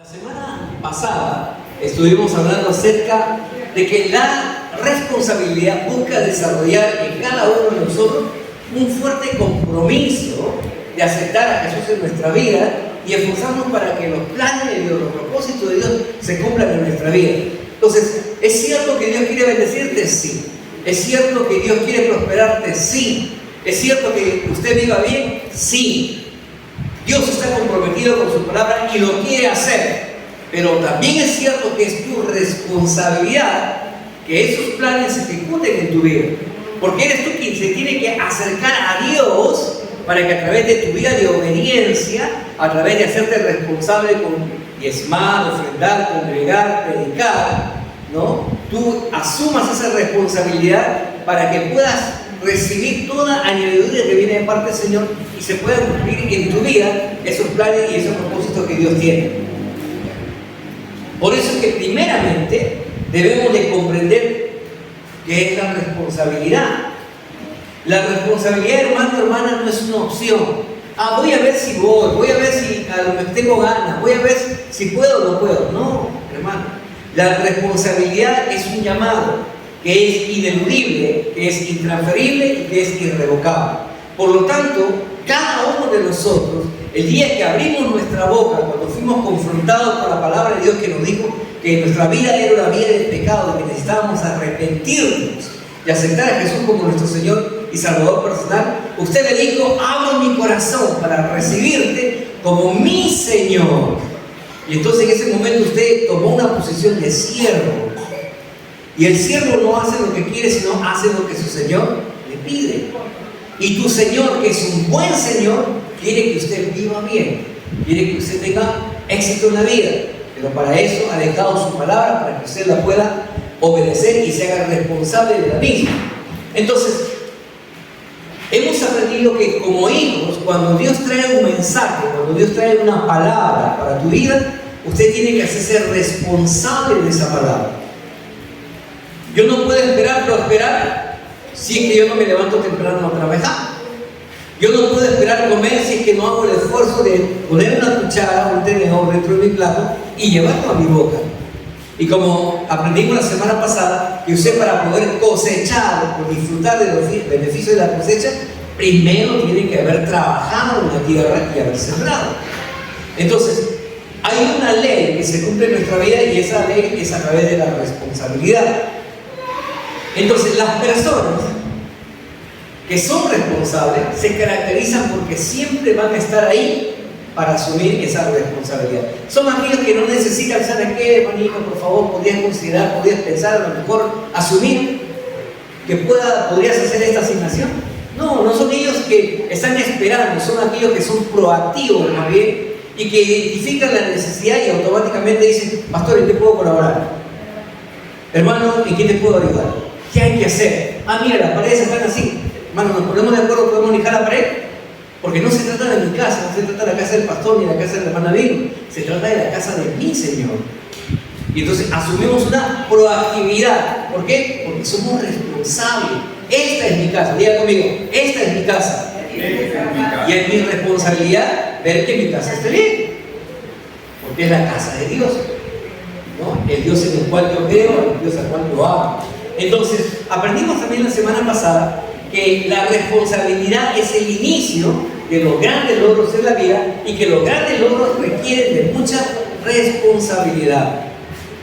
La semana pasada estuvimos hablando acerca de que la responsabilidad busca desarrollar en cada uno de nosotros un fuerte compromiso de aceptar a Jesús en nuestra vida y esforzarnos para que los planes de Dios, los propósitos de Dios se cumplan en nuestra vida. Entonces, ¿es cierto que Dios quiere bendecirte? Sí. ¿Es cierto que Dios quiere prosperarte? Sí. ¿Es cierto que usted viva bien? Sí. Dios está comprometido con su palabra y lo quiere hacer. Pero también es cierto que es tu responsabilidad que esos planes se ejecuten en tu vida. Porque eres tú quien se tiene que acercar a Dios para que a través de tu vida de obediencia, a través de hacerte responsable con diezmar, ofrendar, congregar, predicar, ¿no? Tú asumas esa responsabilidad para que puedas recibir toda añadidura que viene de parte del Señor y se puedan cumplir en tu vida esos planes y esos propósitos que Dios tiene. Por eso es que primeramente debemos de comprender qué es la responsabilidad. La responsabilidad, hermano, hermana, no es una opción. Voy a ver si voy a ver si a lo mejor tengo ganas, voy a ver si puedo o no puedo. No, hermano. La responsabilidad es un llamado que es ineludible, que es intransferible y que es irrevocable. Por lo tanto, cada uno de nosotros, el día que abrimos nuestra boca, cuando fuimos confrontados por la palabra de Dios que nos dijo que nuestra vida era una vida de pecado, de que necesitábamos arrepentirnos y aceptar a Jesús como nuestro Señor y Salvador personal, usted le dijo: abro mi corazón para recibirte como mi Señor. Y entonces en ese momento usted tomó una posición de siervo. Y el siervo no hace lo que quiere, sino hace lo que su Señor le pide. Y tu Señor, que es un buen Señor, quiere que usted viva bien, quiere que usted tenga éxito en la vida. Pero para eso ha dejado su palabra, para que usted la pueda obedecer y se haga responsable de la misma. Entonces, hemos aprendido que como hijos, cuando Dios trae un mensaje, cuando Dios trae una palabra para tu vida, usted tiene que hacerse responsable de esa palabra. Yo no puedo esperar prosperar si es que yo no me levanto temprano a trabajar. Yo no puedo esperar comer si es que no hago el esfuerzo de poner una cuchara o un tenedor dentro de mi plato y llevarlo a mi boca. Y como aprendimos la semana pasada, que usted, para poder cosechar o disfrutar de los beneficios de la cosecha, primero tiene que haber trabajado en la tierra y haber sembrado. Entonces, hay una ley que se cumple en nuestra vida y esa ley es a través de la responsabilidad. Entonces, las personas que son responsables se caracterizan porque siempre van a estar ahí para asumir esa responsabilidad. Son aquellos que no necesitan, ¿sabes qué, hermanito? Por favor, podrías considerar, podrías pensar, a lo mejor asumir que podrías hacer esta asignación. No, no son ellos que están esperando, son aquellos que son proactivos más bien y que identifican la necesidad y automáticamente dicen: pastor, ¿en qué puedo colaborar? Hermano, ¿en qué te puedo ayudar? ¿Qué hay que hacer? Mira, las paredes están así. Hermano, nos ponemos de acuerdo, podemos lijar la pared. Porque no se trata de mi casa, no se trata de la casa del pastor ni de la casa de la hermana Vino, se trata de la casa de mi Señor. Y entonces asumimos una proactividad. ¿Por qué? Porque somos responsables. Esta es mi casa, diga conmigo, esta es mi casa. Y es mi responsabilidad ver que mi casa esté bien. Porque es la casa de Dios, ¿no? El Dios en el cual yo creo, el Dios al cual yo amo. Entonces, aprendimos también la semana pasada que la responsabilidad es el inicio de los grandes logros en la vida y que los grandes logros requieren de mucha responsabilidad,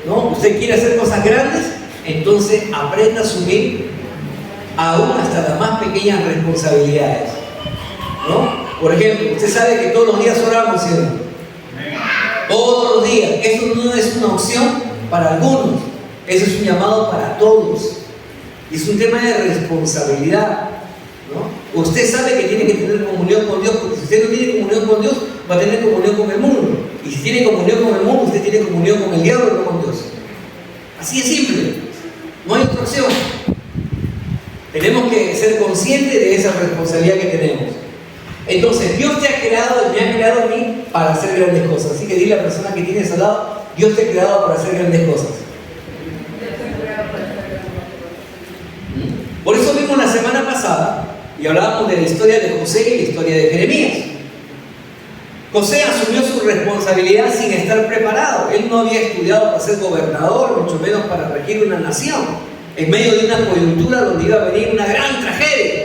¿no? Usted quiere hacer cosas grandes, entonces aprenda a asumir aún hasta las más pequeñas responsabilidades, ¿no? Por ejemplo, usted sabe que todos los días oramos, ¿cierto? Todos los días. Eso no es una opción para algunos, eso es un llamado para todos. Es un tema de responsabilidad, ¿no? Usted sabe que tiene que tener comunión con Dios, porque si usted no tiene comunión con Dios, va a tener comunión con el mundo. Y si tiene comunión con el mundo, usted tiene comunión con el diablo y no con Dios. Así es simple. No hay otra opción. Tenemos que ser conscientes de esa responsabilidad que tenemos. Entonces, Dios te ha creado y me ha creado a mí para hacer grandes cosas. Así que dile a la persona que tienes al lado: Dios te ha creado para hacer grandes cosas. Por eso vimos la semana pasada y hablábamos de la historia de José y la historia de Jeremías. José asumió su responsabilidad sin estar preparado. él no había estudiado para ser gobernador, mucho menos para regir una nación, en medio de una coyuntura donde iba a venir una gran tragedia.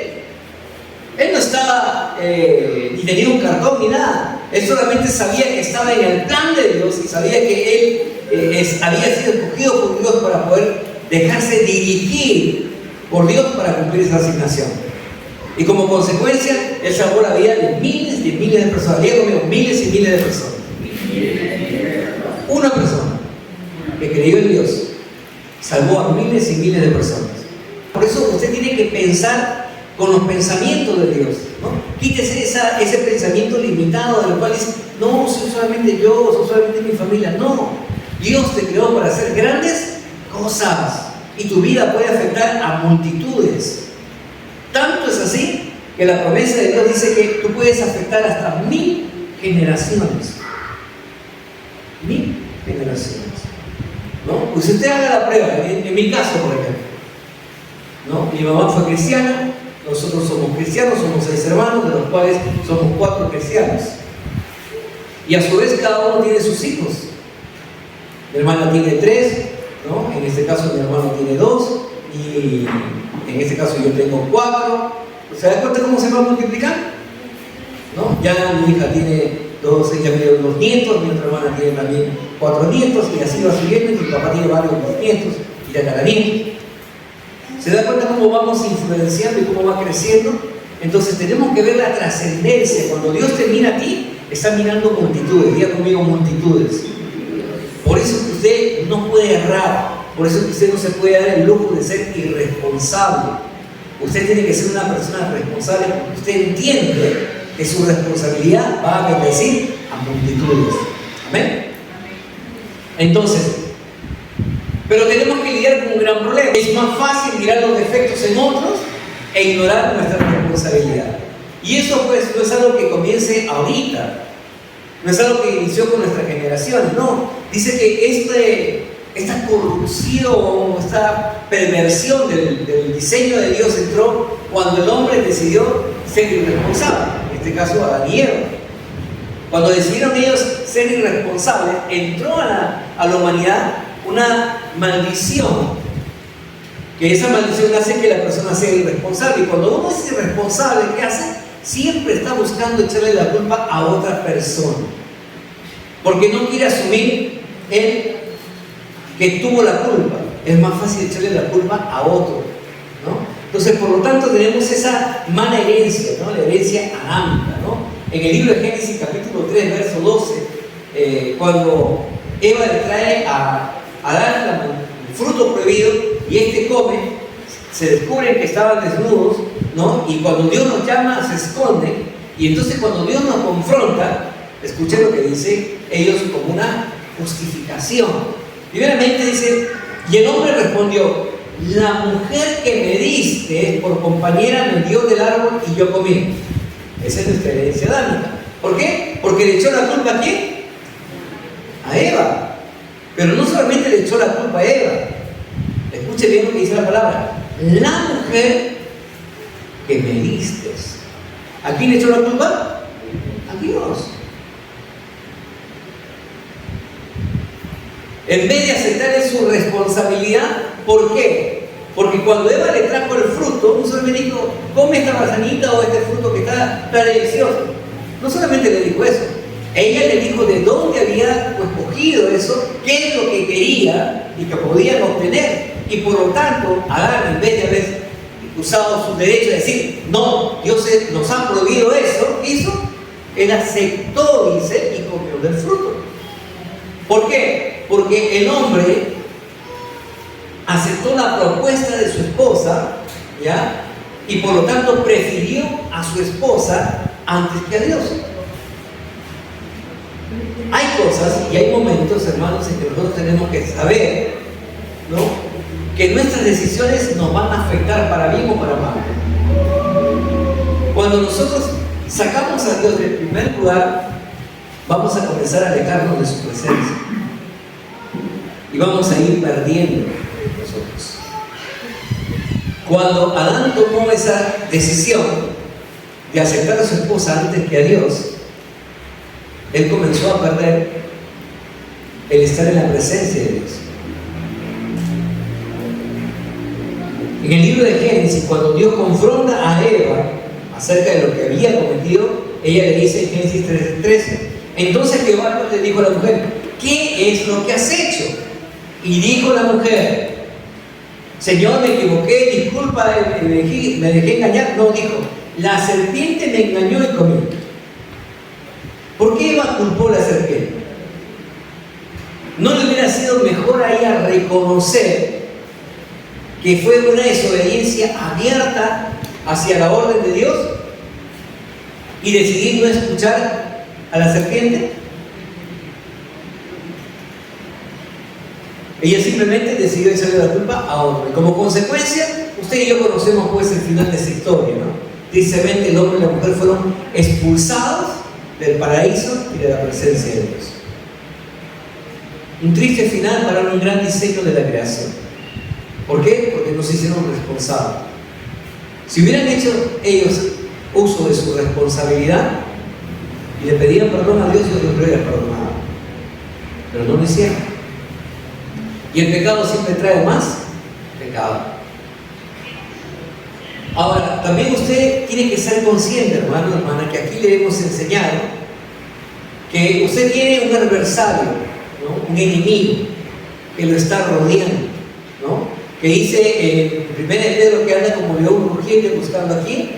Él no estaba ni tenía un cartón ni nada. Él solamente sabía que estaba en el plan de Dios y sabía que él había sido escogido por Dios para poder dejarse dirigir por Dios para cumplir esa asignación. Y como consecuencia, él salvó la vida de miles de personas. Diga conmigo, miles y miles de personas. Una persona que creyó en Dios salvó a miles y miles de personas. Por eso usted tiene que pensar con los pensamientos de Dios, ¿no? Quítese ese pensamiento limitado del cual dice, no, soy solamente yo, soy solamente mi familia. No, Dios te creó para hacer grandes cosas y tu vida puede afectar a multitudes. Tanto es así que la promesa de Dios dice que tú puedes afectar hasta 1000 generaciones. 1000 generaciones, ¿no? Pues usted haga la prueba, en mi caso, por ejemplo, ¿no? Mi mamá fue cristiana, nosotros somos cristianos, somos 6 hermanos, de los cuales somos 4 cristianos. Y a su vez cada uno tiene sus hijos. Mi hermana tiene 3, ¿no? En este caso mi hermano tiene 2, y en este caso yo tengo 4. ¿Se da cuenta cómo se va a multiplicar? ¿No? Ya mi hija tiene 2, ella tiene 2 nietos, mi otra hermana tiene también 4 nietos, y así va subiendo, y mi papá tiene varios nietos, y ya cada nieto. ¿Se da cuenta cómo vamos influenciando y cómo va creciendo? Entonces tenemos que ver la trascendencia. Cuando Dios te mira a ti, está mirando multitudes. Diga conmigo, multitudes. Por eso que usted no puede errar. Por eso que usted no se puede dar el lujo de ser irresponsable. Usted tiene que ser una persona responsable porque usted entiende que su responsabilidad va a bendecir a multitudes. ¿Amén? Entonces, pero tenemos que lidiar con un gran problema. Es más fácil mirar los defectos en otros e ignorar nuestra responsabilidad. Y eso pues no es algo que comience ahorita, no es algo que inició con nuestra generación, no. Dice que esta corrupción, esta perversión del diseño de Dios entró cuando el hombre decidió ser irresponsable, en este caso Adán y Eva. Cuando decidieron ellos ser irresponsables, entró a la humanidad una maldición, que esa maldición hace que la persona sea irresponsable, y cuando uno es irresponsable, ¿qué hace? Siempre está buscando echarle la culpa a otra persona, porque no quiere asumir él que tuvo la culpa. Es más fácil echarle la culpa a otro, ¿no? Entonces, por lo tanto, tenemos esa mala herencia, ¿no? La herencia adámica, ¿no? En el libro de Génesis, capítulo 3, verso 12, cuando Eva le trae a Adán el fruto prohibido y este come, se descubren que estaban desnudos, ¿no? Y cuando Dios nos llama, se esconden, y entonces cuando Dios nos confronta, escuchen lo que dice ellos como una justificación. Primeramente dice, y el hombre respondió, la mujer que me diste por compañera me dio del árbol y yo comí. Esa es nuestra herencia adámica. ¿Por qué? Porque le echó la culpa ¿a quién? A Eva. Pero no solamente le echó la culpa a Eva. Escuche bien lo que dice la palabra. La mujer que me diste. ¿A quién le echó la culpa? A Dios. En vez de aceptar su responsabilidad, ¿por qué? Porque cuando Eva le trajo el fruto, no solamente dijo, come esta manzanita o este fruto que está delicioso. No solamente le dijo eso, ella le dijo de dónde había cogido eso, qué es lo que quería y que podían obtener. Y por lo tanto, Adán, en vez de haber usado su derecho de decir, no, Dios nos ha prohibido eso, hizo, él aceptó, dice, y comió del fruto. ¿Por qué? Porque el hombre aceptó la propuesta de su esposa, ¿ya? Y por lo tanto prefirió a su esposa antes que a Dios. Hay cosas y hay momentos, hermanos, en que nosotros tenemos que saber, ¿no?, que nuestras decisiones nos van a afectar para bien o para mal. Cuando nosotros sacamos a Dios del primer lugar, vamos a comenzar a alejarnos de su presencia y vamos a ir perdiendo nosotros. Cuando Adán tomó esa decisión de aceptar a su esposa antes que a Dios, él comenzó a perder el estar en la presencia de Dios. En el libro de Génesis, cuando Dios confronta a Eva acerca de lo que había cometido, ella le dice en Génesis 3:13, entonces Jehová le dijo a la mujer, ¿qué es lo que has hecho? Y dijo la mujer, Señor, me equivoqué, disculpa, me dejé engañar. No, dijo, la serpiente me engañó y comí. ¿Por qué Eva culpó a la serpiente? ¿No le hubiera sido mejor a ella reconocer que fue una desobediencia abierta hacia la orden de Dios y decidir no escuchar a la serpiente? Ella simplemente decidió echarle la culpa a otro. Y como consecuencia, usted y yo conocemos pues el final de esa historia, ¿no? Tristemente el hombre y la mujer fueron expulsados del paraíso y de la presencia de Dios. Un triste final para un gran diseño de la creación. ¿Por qué? Porque no se hicieron responsables. Si hubieran hecho ellos uso de su responsabilidad y le pedían perdón a Dios, Dios les hubiera perdonado. Pero no lo hicieron. Y el pecado siempre trae más pecado. Ahora, también usted tiene que ser consciente, hermano, hermana, que aquí le hemos enseñado que usted tiene un adversario, ¿no? Un enemigo que lo está rodeando, ¿no? Que dice en 1 Pedro que anda como león rugiente buscando a quién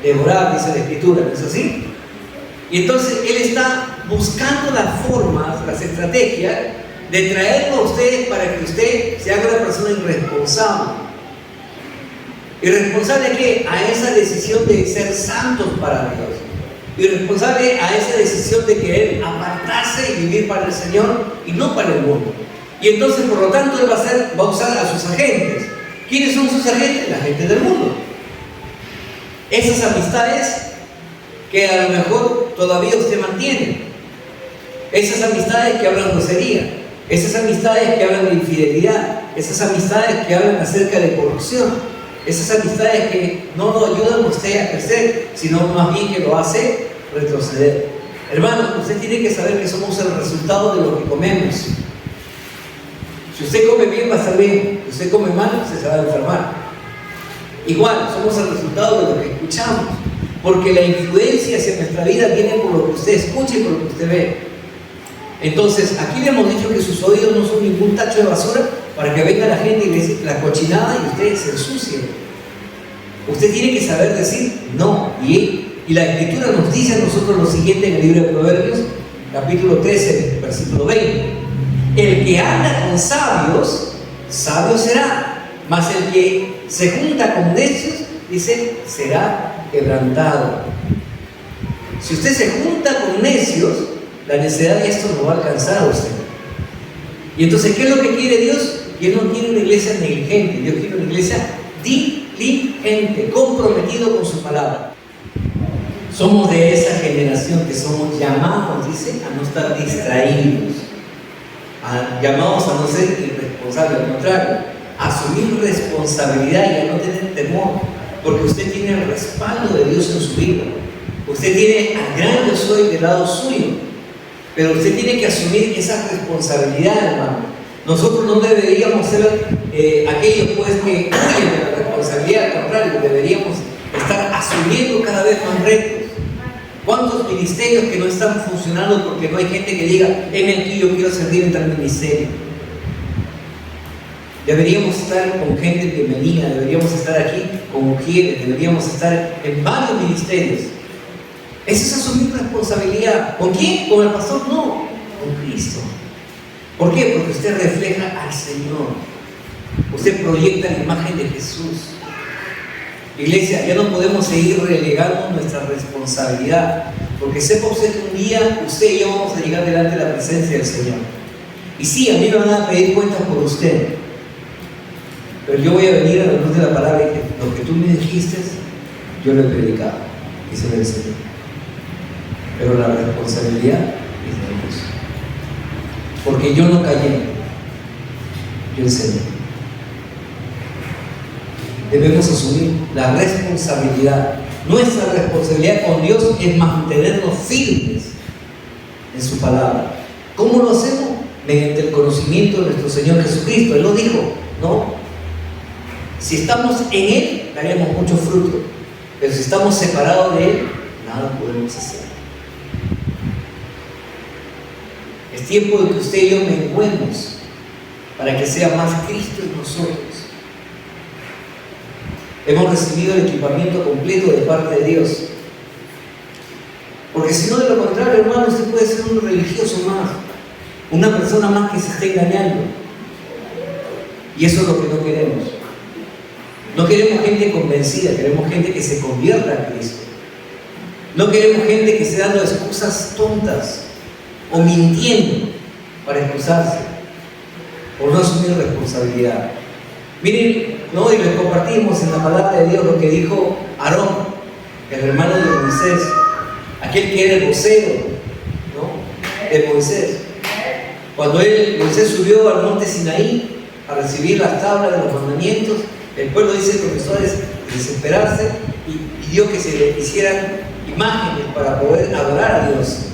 devorar, dice la Escritura, ¿no es así? Y entonces él está buscando las formas, las estrategias de traerlo a ustedes para que usted se haga una persona irresponsable. ¿Irresponsable a qué? A esa decisión de ser santos para Dios. Irresponsable a esa decisión de querer apartarse y vivir para el Señor y no para el mundo. Y entonces, por lo tanto, él va a usar a sus agentes. ¿Quiénes son sus agentes? La gente del mundo. Esas amistades que a lo mejor todavía usted mantiene. Esas amistades que hablan grosería. Esas amistades que hablan de infidelidad. Esas amistades que hablan acerca de corrupción. Esas amistades que no lo ayudan a usted a crecer, sino más bien que lo hace retroceder. Hermano, usted tiene que saber que somos el resultado de lo que comemos. Si usted come bien, va a estar bien. Si usted come mal, se va a enfermar. Igual, somos el resultado de lo que escuchamos. Porque la influencia hacia nuestra vida viene por lo que usted escucha y por lo que usted ve. Entonces, aquí le hemos dicho que sus oídos no son ningún tacho de basura para que venga la gente y le dice la cochinada y usted se ensucie. Usted tiene que saber decir no. Y la Escritura nos dice a nosotros lo siguiente en el libro de Proverbios, capítulo 13, versículo 20. El que anda con sabios, sabio será, mas el que se junta con necios, dice, será quebrantado. Si usted se junta con necios, la necedad de esto no va a alcanzar a usted. Y entonces, ¿qué es lo que quiere Dios? Dios no quiere una iglesia negligente, Dios quiere una iglesia diligente, comprometido con su palabra. Somos de esa generación que somos llamados, dice, a no estar distraídos, llamados a no ser irresponsables, al contrario, a asumir responsabilidad y a no tener temor, porque usted tiene el respaldo de Dios en su vida. Usted tiene al gran yo soy del lado suyo. Pero usted tiene que asumir esa responsabilidad, hermano. Nosotros no deberíamos ser aquellos pues que huyen de la responsabilidad, al contrario, deberíamos estar asumiendo cada vez más retos. ¿Cuántos ministerios que no están funcionando porque no hay gente que diga, aquí yo quiero servir en tal ministerio? Deberíamos estar con gente bienvenida, deberíamos estar aquí con mujeres, deberíamos estar en varios ministerios. Eso es asumir responsabilidad. ¿Con quién? ¿Con el pastor? No, con Cristo. ¿Por qué? Porque usted refleja al Señor. Usted proyecta la imagen de Jesús. Iglesia, ya no podemos seguir relegando nuestra responsabilidad, porque sepa usted que un día usted y yo vamos a llegar delante de la presencia del Señor. Y sí, a mí me van a pedir cuentas por usted, pero yo voy a venir a la luz de la palabra y que lo que tú me dijiste, yo lo he predicado, dice el Señor. Pero la responsabilidad es de Dios. Porque yo no callé, yo enseñé. Debemos asumir la responsabilidad. Nuestra responsabilidad con Dios es mantenernos firmes en su palabra. ¿Cómo lo hacemos? mediante el conocimiento de nuestro Señor Jesucristo. Él lo dijo, ¿no? Si estamos en Él, daremos mucho fruto, pero si estamos separados de Él, nada podemos hacer. Es tiempo de que usted y yo menguemos para que sea más Cristo en nosotros. Hemos recibido el equipamiento completo de parte de Dios. Porque si no, de lo contrario, hermano, usted puede ser un religioso más, una persona más que se esté engañando. Y eso es lo que no queremos. No queremos gente convencida, queremos gente que se convierta a Cristo. No queremos gente que esté dando excusas tontas o mintiendo para excusarse, por no asumir responsabilidad. Miren, ¿no? Y les compartimos en la palabra de Dios lo que dijo Aarón, el hermano de Moisés, aquel que era el vocero, ¿no?, de Moisés. Cuando Moisés subió al monte Sinaí a recibir las tablas de los mandamientos, el pueblo dice que comenzó a desesperarse y pidió que se le hicieran imágenes para poder adorar a Dios.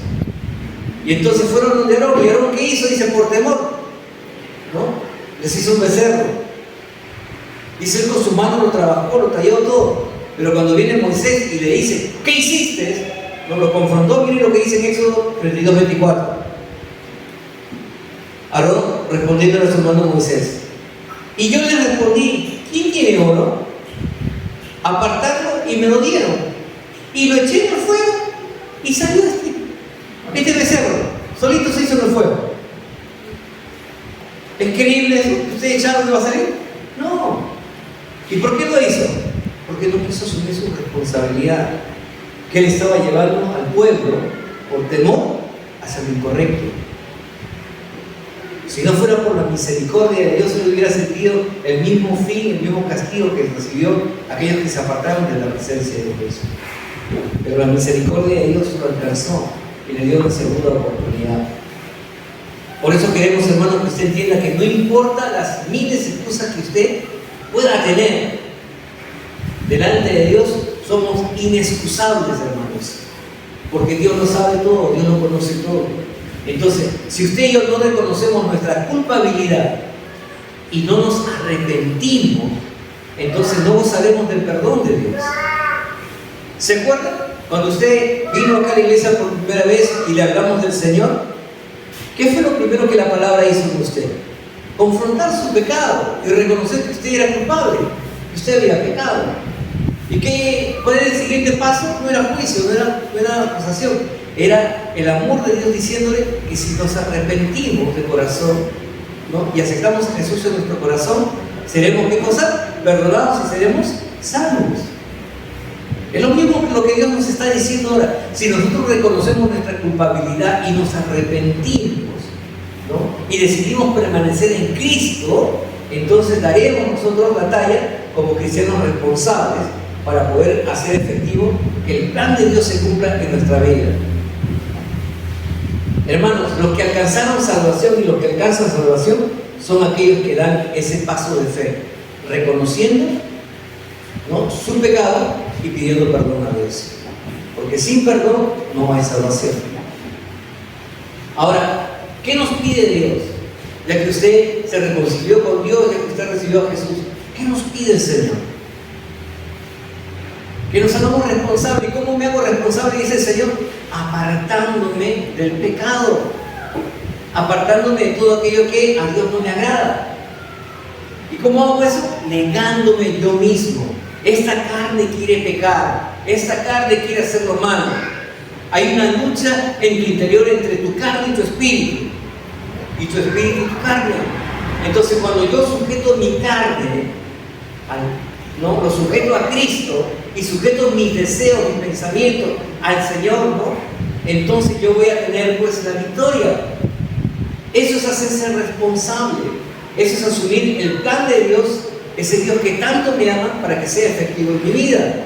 Y entonces fueron donde Aarón, y Aarón, ¿qué hizo? Dice, por temor, ¿no?, les hizo un becerro. Dice, él con su mano lo trabajó, lo talló todo. Pero cuando viene Moisés y le dice, ¿qué hiciste?, no lo confrontó. Miren lo que dice en Éxodo 32:24. Aarón respondiendo a su hermano Moisés, y yo le respondí, ¿quién tiene oro? Apartadlo, y me lo dieron, y lo eché en el fuego y salió este becerro, solito se hizo en el fuego. ¿Es creíble eso? ¿Usted echaron que va a salir? No. ¿Y por qué lo hizo? Porque no quiso asumir su responsabilidad, que él estaba llevando al pueblo por temor hacia lo incorrecto. Si no fuera por la misericordia de Dios, él hubiera sentido el mismo fin, el mismo castigo que recibió aquellos que se apartaron de la presencia de Dios. Pero la misericordia de Dios lo alcanzó y le dio una segunda oportunidad. Por eso queremos, hermanos, que usted entienda que no importa las miles de excusas que usted pueda tener delante de Dios, somos inexcusables, hermanos, porque Dios lo sabe todo, Dios lo conoce todo. Entonces, si usted y yo no reconocemos nuestra culpabilidad y no nos arrepentimos, entonces no gozaremos del perdón de Dios. ¿Se acuerdan? Cuando usted vino acá a la iglesia por primera vez y le hablamos del Señor, ¿qué fue lo primero que la palabra hizo con usted? Confrontar su pecado y reconocer que usted era culpable, que usted había pecado. ¿Y cuál era el siguiente paso? No era juicio, no era acusación. Era el amor de Dios diciéndole que si nos arrepentimos de corazón, ¿no?, y aceptamos a Jesús en nuestro corazón, seremos, ¿qué cosa? Perdonados y seremos salvos. Es lo mismo que lo que Dios nos está diciendo ahora. Si nosotros reconocemos nuestra culpabilidad y nos arrepentimos, ¿no?, y decidimos permanecer en Cristo, entonces daremos nosotros la talla como cristianos responsables para poder hacer efectivo que el plan de Dios se cumpla en nuestra vida. Hermanos, los que alcanzaron salvación y los que alcanzan salvación son aquellos que dan ese paso de fe, reconociendo, ¿no?, su pecado y pidiendo perdón a Dios. Porque sin perdón no hay salvación. Ahora, ¿qué nos pide Dios? Ya que usted se reconcilió con Dios, ya que usted recibió a Jesús, ¿qué nos pide el Señor? Que nos hagamos responsables. ¿Y cómo me hago responsable? Dice el Señor, apartándome del pecado, apartándome de todo aquello que a Dios no me agrada. ¿Y cómo hago eso? Negándome yo mismo. Esta carne quiere pecar, esta carne quiere hacer lo malo. Hay una lucha en tu interior entre tu carne y tu espíritu y tu tu carne. Entonces, cuando yo sujeto mi carne, ¿no?, lo sujeto a Cristo y sujeto mis deseos, mis pensamientos al Señor, ¿no?, entonces yo voy a tener pues la victoria. Eso es hacerse responsable, eso es asumir el plan de Dios, ese Dios que tanto me ama para que sea efectivo en mi vida.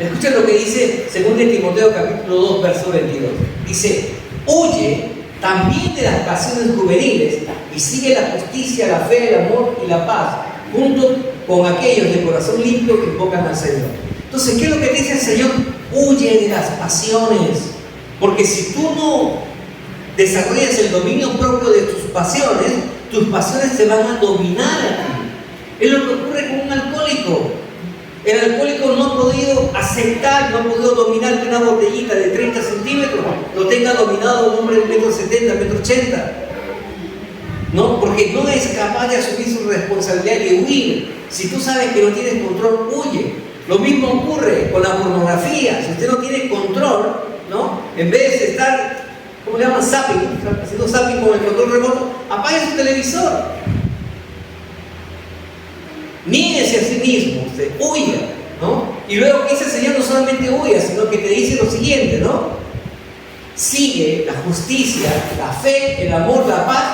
Escuchen lo que dice 2 Timoteo capítulo 2, verso 22. Dice, huye también de las pasiones juveniles y sigue la justicia, la fe, el amor y la paz, junto con aquellos de corazón limpio que invocan al Señor. Entonces, ¿qué es lo que dice el Señor? Huye de las pasiones, porque si tú no desarrollas el dominio propio de tus pasiones te van a dominar a ti. Es lo que ocurre con un alcohólico. El alcohólico no ha podido aceptar, no ha podido dominar que una botellita de 30 centímetros lo tenga dominado un hombre de 1,70 m, 1,80 m. ¿No? Porque no es capaz de asumir su responsabilidad y huir. Si tú sabes que no tienes control, huye. Lo mismo ocurre con la pornografía. Si usted no tiene control, ¿no? En vez de estar, ¿cómo le llaman? Zapping, haciendo zapping con el control remoto, apague su televisor. Niéguese a sí mismo, usted huya, ¿no? Y luego que dice el Señor, no solamente huya, sino que te dice lo siguiente, ¿no? Sigue la justicia, la fe, el amor, la paz,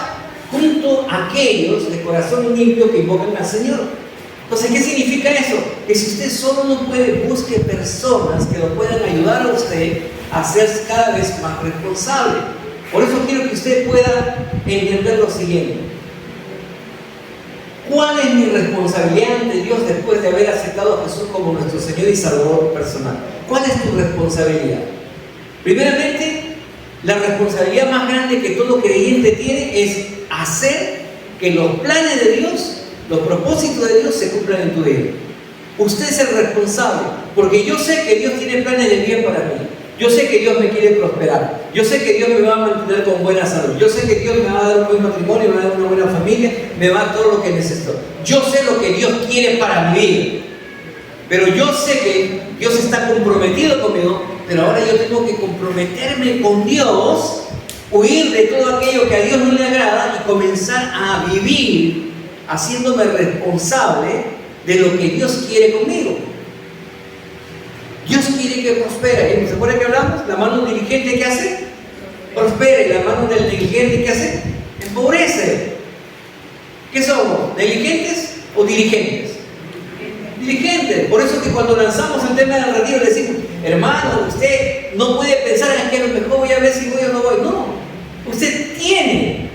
junto a aquellos de corazón limpio que invocan al Señor. Entonces, ¿qué significa eso? Que si usted solo no puede, busque personas que lo puedan ayudar a usted a ser cada vez más responsable. Por eso quiero que usted pueda entender lo siguiente. ¿Cuál es mi responsabilidad ante Dios después de haber aceptado a Jesús como nuestro Señor y Salvador personal? ¿Cuál es tu responsabilidad? Primeramente, la responsabilidad más grande que todo creyente tiene es hacer que los planes de Dios, los propósitos de Dios se cumplan en tu vida. Usted es el responsable, porque yo sé que Dios tiene planes de bien para mí. Yo sé que Dios me quiere prosperar. Yo sé que Dios me va a mantener con buena salud. Yo sé que Dios me va a dar un buen matrimonio, me va a dar una buena familia, me va a dar todo lo que necesito. Yo sé lo que Dios quiere para mi vida. Pero yo sé que Dios está comprometido conmigo, pero ahora yo tengo que comprometerme con Dios, huir de todo aquello que a Dios no le agrada y comenzar a vivir haciéndome responsable de lo que Dios quiere conmigo. Dios quiere que prospere. ¿Se acuerdan que hablamos? La mano diligente, ¿qué hace? Prospere. La mano del diligente, ¿qué hace? Empobrece. ¿Qué somos? ¿Negligentes o dirigentes? Diligentes. Por eso que cuando lanzamos el tema del retiro le decimos, hermano, usted no puede pensar en que a lo mejor voy a ver si voy o no voy. No. Usted tiene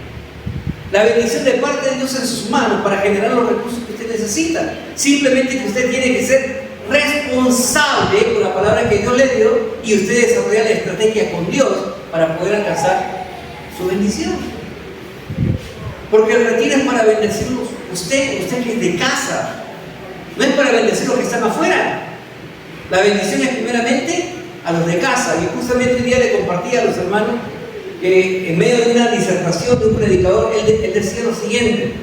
la bendición de parte de Dios en sus manos para generar los recursos que usted necesita. Simplemente que usted tiene que ser responsable con la palabra que Dios le dio y usted desarrolla la estrategia con Dios para poder alcanzar su bendición. Porque el retiro es para bendecirlos usted que es de casa, no es para bendecir los que están afuera. La bendición es primeramente a los de casa. Y justamente un día le compartí a los hermanos que en medio de una disertación de un predicador, él decía lo siguiente: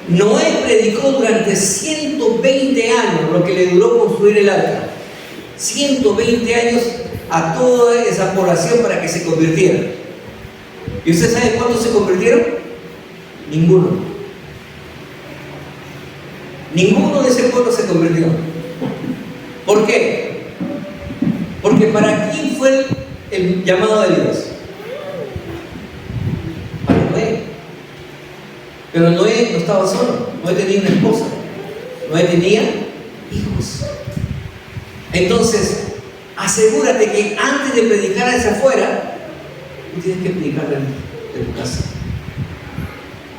Noé predicó durante 120 años, lo que le duró construir el arca. 120 años a toda esa población para que se convirtiera. ¿Y usted sabe cuántos se convirtieron? Ninguno. Ninguno de ese pueblo se convirtió. ¿Por qué? Porque ¿para quién fue el llamado de Dios? Para Noé. Pero Noé no estaba solo. Noé tenía una esposa. Noé tenía hijos. Entonces, asegúrate que antes de predicar hacia afuera, tú tienes que predicar de tu casa.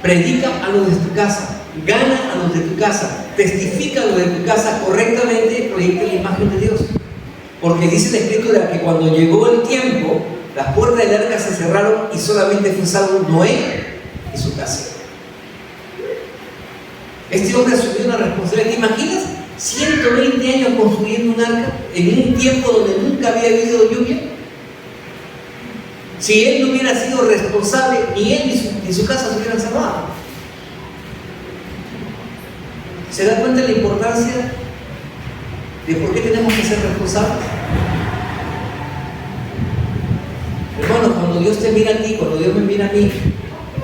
Predica a los de tu casa. Gana a los de tu casa. Testifica a los de tu casa correctamente. Proyecta la imagen de Dios. Porque dice la Escritura que cuando llegó el tiempo, las puertas del arca se cerraron y solamente fue salvo Noé y su casa. Este hombre asumió una responsabilidad. ¿Te imaginas? 120 años construyendo un arca en un tiempo donde nunca había habido lluvia. Si él no hubiera sido responsable, ni él ni su casa se hubieran salvado. ¿Se da cuenta de la importancia de por qué tenemos que ser responsables? Hermanos, cuando Dios te mira a ti, cuando Dios me mira a mí,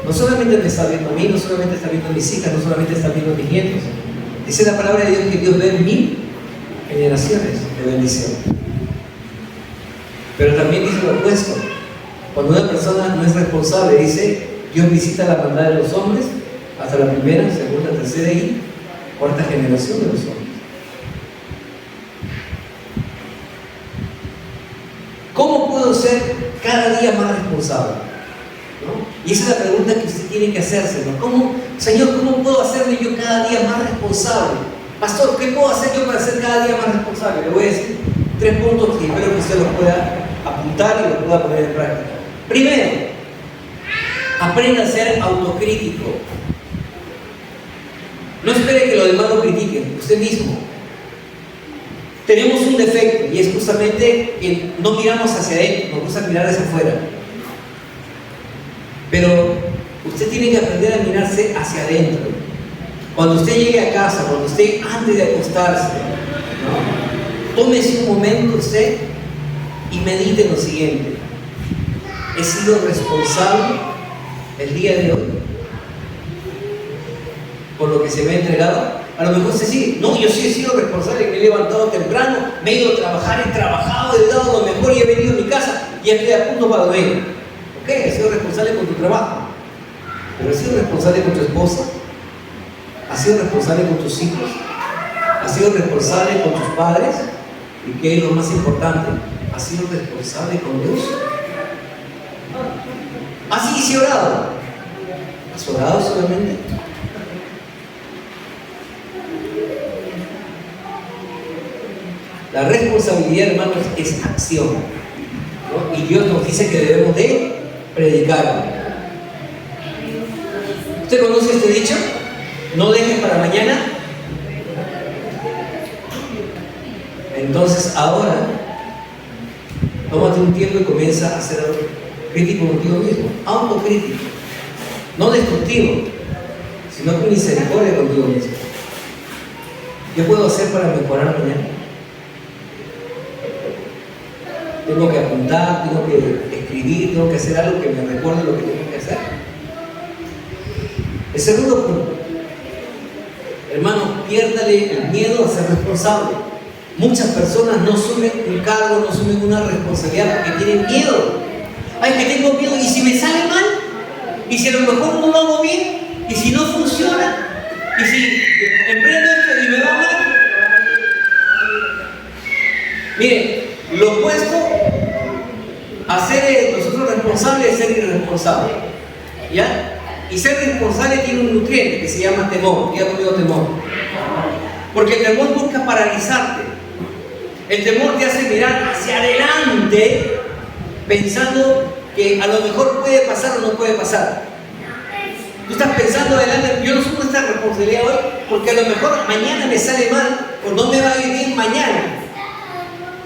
no solamente me está viendo a mí, no solamente está viendo a mis hijas, no solamente está viendo a mis nietos. Dice la palabra de Dios que Dios ve en 1000 generaciones de bendición. Pero también dice lo opuesto. Cuando una persona no es responsable, dice, Dios visita la maldad de los hombres hasta la primera, segunda, tercera y cuarta generación de los hombres. ¿Cómo puedo ser cada día más responsable? ¿No? Y esa es la pregunta que usted tiene que hacerse, ¿no? Señor, ¿cómo puedo hacerme yo cada día más responsable? Pastor, ¿qué puedo hacer yo para ser cada día más responsable? Le voy a decir 3 puntos que espero que usted los pueda apuntar y los pueda poner en práctica. Primero, aprenda a ser autocrítico. No espere que los demás lo critiquen, usted mismo. Tenemos un defecto y es justamente que no miramos hacia adentro, nos gusta mirar hacia afuera. Pero usted tiene que aprender a mirarse hacia adentro. Cuando usted llegue a casa, cuando usted antes de acostarse, ¿no? Tómese un momento usted y medite lo siguiente: ¿he sido responsable el día de hoy por lo que se me ha entregado? A lo mejor se sigue: no, yo sí he sido responsable, me he levantado temprano, me he ido a trabajar, he trabajado, he dado lo mejor y he venido a mi casa y ya estoy a punto para dormir. Ok, has sido responsable con tu trabajo, pero has sido responsable con tu esposa, has sido responsable con tus hijos, has sido responsable con tus padres, y que es lo más importante, has sido responsable con Dios. Así sí orado. ¿Has orado solamente? La responsabilidad, hermanos, es acción, ¿no? Y Dios nos dice que debemos de predicar. ¿Usted conoce este dicho? No dejes para mañana. Entonces ahora, tómate un tiempo y comienza a ser crítico contigo mismo, autocrítico, no destructivo, sino con misericordia contigo mismo. ¿Qué puedo hacer para mejorar mañana? Tengo que apuntar, tengo que escribir, tengo que hacer algo que me recuerde lo que tengo que hacer. El segundo punto, hermano, piérdale el miedo a ser responsable. Muchas personas no asumen un cargo, no asumen una responsabilidad porque tienen miedo. Ay, que tengo miedo, ¿y si me sale mal? ¿Y si a lo mejor no lo hago bien? ¿Y si no funciona? ¿Y si emprendo esto y me va mal? Mire, lo opuesto a ser nosotros responsables es ser irresponsable, ¿ya? Y ser responsable tiene un nutriente que se llama temor. Diga conmigo temor. Porque el temor busca paralizarte. El temor te hace mirar hacia adelante pensando que a lo mejor puede pasar o no puede pasar. Tú estás pensando adelante: yo no asumo esta responsabilidad hoy porque a lo mejor mañana me sale mal o no me va a ir bien mañana.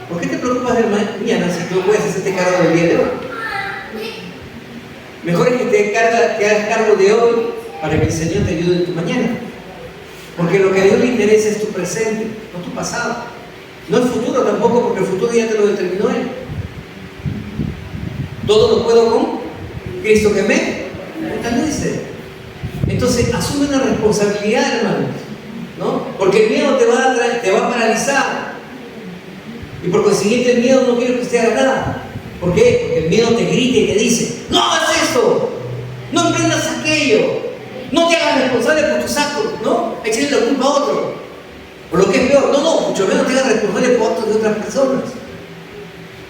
¿Por qué te preocupas del mañana si tú puedes hacerte cargo del día de hoy? Mejor es que te hagas cargo de hoy para que el Señor te ayude en tu mañana. Porque lo que a Dios le interesa es tu presente, no tu pasado. No el futuro tampoco, porque el futuro ya te lo determinó Él. Todo lo puedo con Cristo que me fortalece. Entonces, asume una responsabilidad, hermanos, ¿no? Porque el miedo te va a paralizar. Y por consiguiente el miedo no quiere que usted haga nada. ¿Por qué? Porque el miedo te grita y te dice: no hagas esto, no emprendas aquello, no te hagas responsable por tus actos, ¿no? Échale la culpa a otro. O lo que es peor, mucho menos te hagas responsable por actos de otras personas.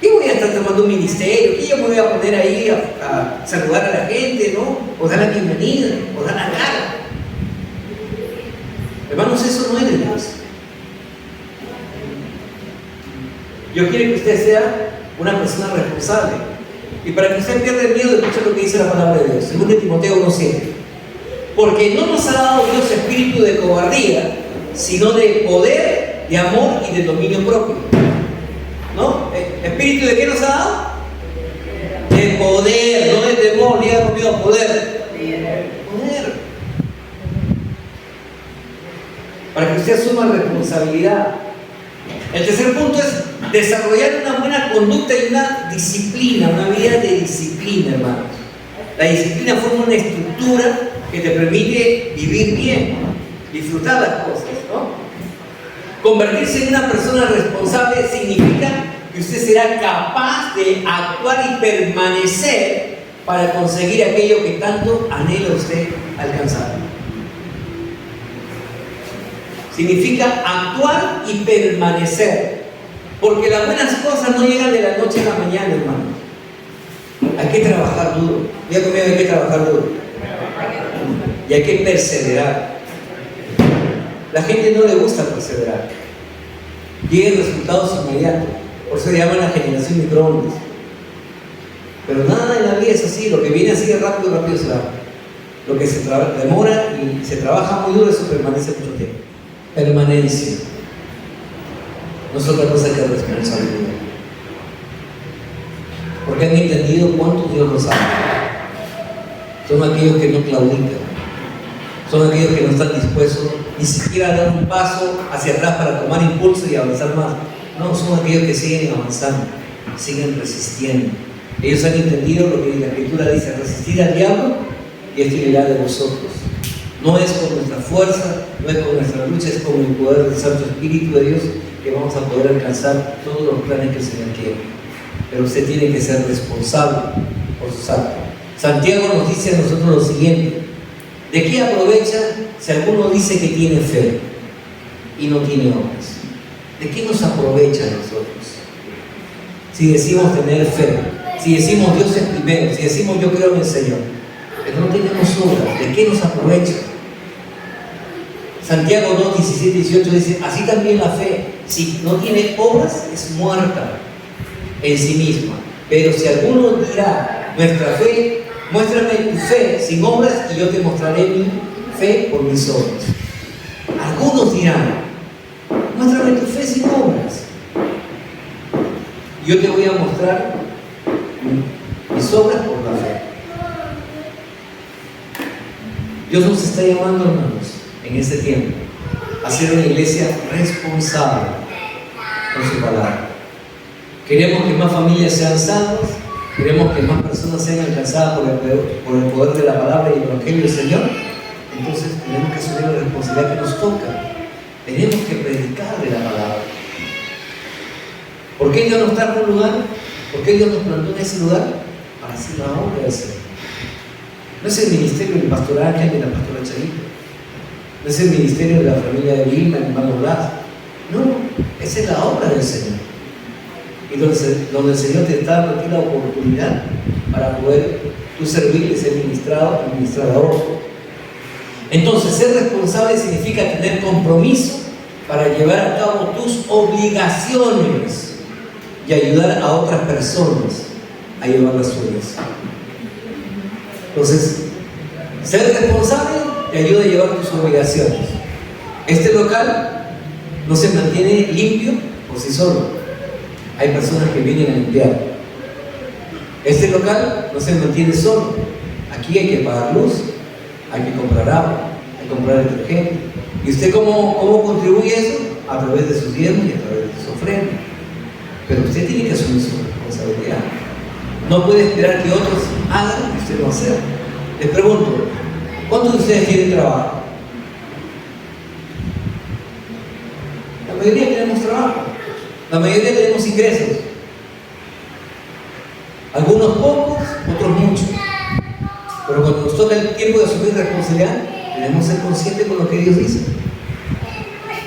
Y voy a estar tomando un ministerio, y yo me voy a poner ahí a saludar a la gente, ¿no? O dar la bienvenida, o dar la cara. Hermanos, eso no es de Dios. Dios quiere que usted sea una persona responsable. Y para que usted pierda el miedo, escuche lo que dice la palabra de Dios. 2 Timoteo 1:7. Porque no nos ha dado Dios espíritu de cobardía, sino de poder, de amor y de dominio propio. ¿No? ¿Espíritu de qué nos ha dado? De poder, no de temor. Diga conmigo: poder. Poder. Para que usted asuma responsabilidad. El tercer punto es desarrollar una buena conducta y una disciplina, una vida de disciplina, hermanos. La disciplina forma una estructura que te permite vivir bien, disfrutar las cosas, ¿no? Convertirse en una persona responsable significa que usted será capaz de actuar y permanecer para conseguir aquello que tanto anhela usted alcanzar. Significa actuar y permanecer. Porque las buenas cosas no llegan de la noche a la mañana, hermano. Hay que trabajar duro. Diga conmigo: hay que trabajar duro. Y hay que perseverar. La gente no le gusta perseverar. Quiere resultados inmediatos. Por eso le llaman la generación microondas. Pero nada en la vida es así, lo que viene así de rápido, rápido se va. Lo que se demora y se trabaja muy duro, eso permanece mucho tiempo. Permanencia. No es otra cosa que responsabilidad. Porque han entendido cuánto Dios los ama. Son aquellos que no claudican. Son aquellos que no están dispuestos ni siquiera a dar un paso hacia atrás para tomar impulso y avanzar más. No, son aquellos que siguen avanzando, siguen resistiendo. Ellos han entendido lo que la Escritura dice: resistir al diablo y este irá de vosotros. No es con nuestra fuerza, no es con nuestra lucha, es con el poder del Santo Espíritu de Dios que vamos a poder alcanzar todos los planes que el Señor quiere. Pero usted tiene que ser responsable por sus actos. Santiago nos dice a nosotros lo siguiente: ¿de qué aprovecha si alguno dice que tiene fe y no tiene obras? ¿De qué nos aprovecha a nosotros? Si decimos tener fe, si decimos Dios es primero, si decimos yo creo en el Señor, pero no tenemos obras, ¿de qué nos aprovecha? Santiago 2, 17, 18 dice: así también la fe, si no tiene obras, es muerta en sí misma. Pero si alguno dirá, nuestra fe, muéstrame tu fe sin obras y yo te mostraré mi fe por mis obras. Algunos dirán, muéstrame tu fe sin obras. Yo te voy a mostrar mis obras por la fe. Dios nos está llamando, hermanos, en este tiempo, a ser una iglesia responsable con su palabra. Queremos que más familias sean salvas, queremos que más personas sean alcanzadas por el poder de la palabra y el Evangelio del Señor. Entonces tenemos que asumir la responsabilidad que nos toca. Tenemos que predicar de la palabra. ¿Por qué Dios nos trajo un lugar? ¿Por qué Dios nos plantó en ese lugar? Para hacer la obra del Señor. No es el ministerio del pastor Ángel ni la pastora Charito. No es el ministerio de la familia de Vilma, el hermano Blas. No, esa es la obra del Señor. Y donde el Señor te está dando la oportunidad para poder tú servirle y ser ministrado y ministrar a otro. Entonces, ser responsable significa tener compromiso para llevar a cabo tus obligaciones y ayudar a otras personas a llevar las suyas. Entonces, ser responsable te ayuda a llevar tus obligaciones. Este local no se mantiene limpio por sí solo. Hay personas que vienen a limpiar. Este local no se mantiene solo. Aquí hay que pagar luz, hay que comprar agua, hay que comprar detergente. ¿Y usted cómo contribuye eso? A través de sus diezmos y a través de su ofrenda. Pero usted tiene que asumir su responsabilidad. No puede esperar que otros hagan lo que usted no hace. Les pregunto, ¿cuántos de ustedes tienen trabajo? La mayoría tenemos trabajo. La mayoría tenemos ingresos. Algunos pocos, otros muchos. Pero cuando nos toca el tiempo de asumir responsabilidad, debemos ser conscientes con lo que Dios dice.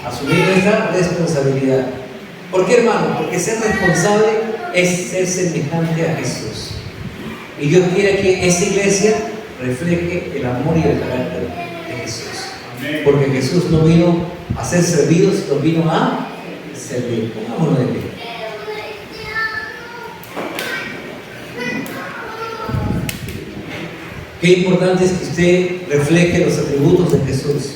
Asumir nuestra responsabilidad. ¿Por qué, hermano? Porque ser responsable es ser semejante a Jesús. Y Dios quiere que esa iglesia refleje el amor y el carácter de Jesús. Porque Jesús no vino a ser servido, sino vino a servir. Pongámonos de pie. Qué importante es que usted refleje los atributos de Jesús.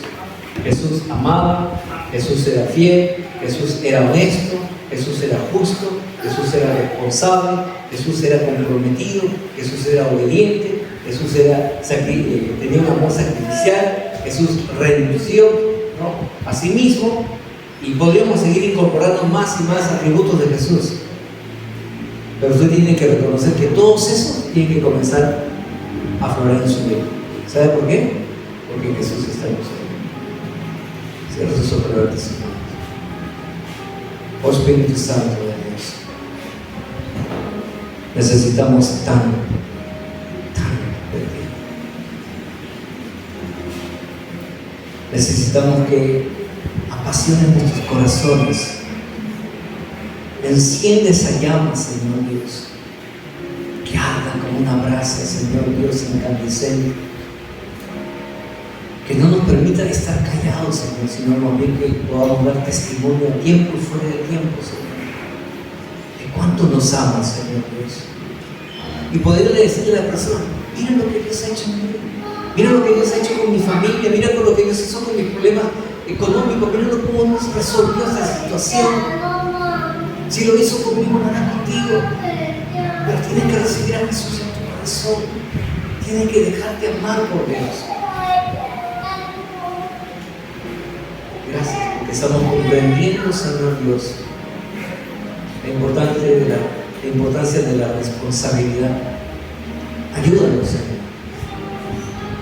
Jesús amaba, Jesús era fiel, Jesús era honesto, Jesús era justo, Jesús era responsable, Jesús era comprometido, Jesús era obediente, Jesús tenía un amor sacrificial, Jesús renunció, ¿no?, a sí mismo, y podríamos seguir incorporando más y más atributos de Jesús. Pero usted tiene que reconocer que todos esos tienen que comenzar a aflorar en su vida. ¿Sabe por qué? Porque Jesús está en nosotros. Cierra sus ojos, levante sus manos. Oh Espíritu Santo de Dios, necesitamos tan de ti. Necesitamos que apasionen nuestros corazones. Enciende esa llama, Señor Dios, que arda como una brasa, Señor Dios, incandescente. Que no nos permitan estar callados, Señor, sino más bien que podamos dar testimonio a tiempo y fuera de tiempo, Señor, de cuánto nos amas, Señor Dios, y poderle decirle a la persona: mira lo que Dios ha hecho en mí, mira lo que Dios ha hecho con mi familia, mira con lo que Dios hizo con mis problemas económicos, mira cómo Dios resolvió esta situación. Si lo hizo conmigo, lo hará contigo. Pero tienes que recibir a Jesús en tu corazón, tienes que dejarte amar por Dios. Gracias, porque estamos comprendiendo, Señor Dios, la importancia de la responsabilidad. Ayúdanos, Señor.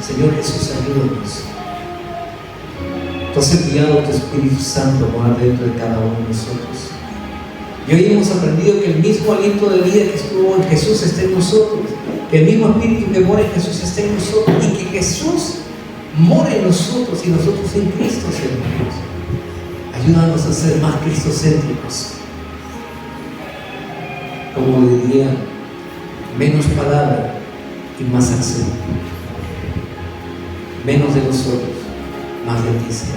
Señor Jesús, ayúdanos. Tú has enviado tu Espíritu Santo a morar dentro de cada uno de nosotros. Y hoy hemos aprendido que el mismo aliento de vida que estuvo en Jesús está en nosotros, que el mismo Espíritu que mora en Jesús está en nosotros, y que Jesús mora en nosotros y nosotros en Cristo, Señor Dios. Ayúdanos a ser más cristocéntricos. Como diría, menos palabra y más acción. Menos de nosotros, más de ti, Señor.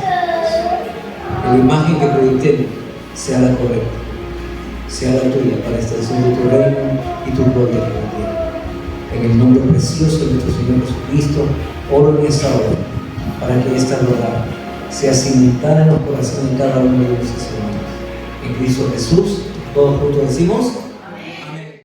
Que la imagen que proyectemos sea la correcta, sea la tuya, para esta extensión de tu reino y tu gloria en la tierra. En el nombre precioso de nuestro Señor Jesucristo, oro en esta hora, para que esta verdad sea cimentada en los corazones de cada uno de los hermanos. En Cristo Jesús, todos juntos decimos: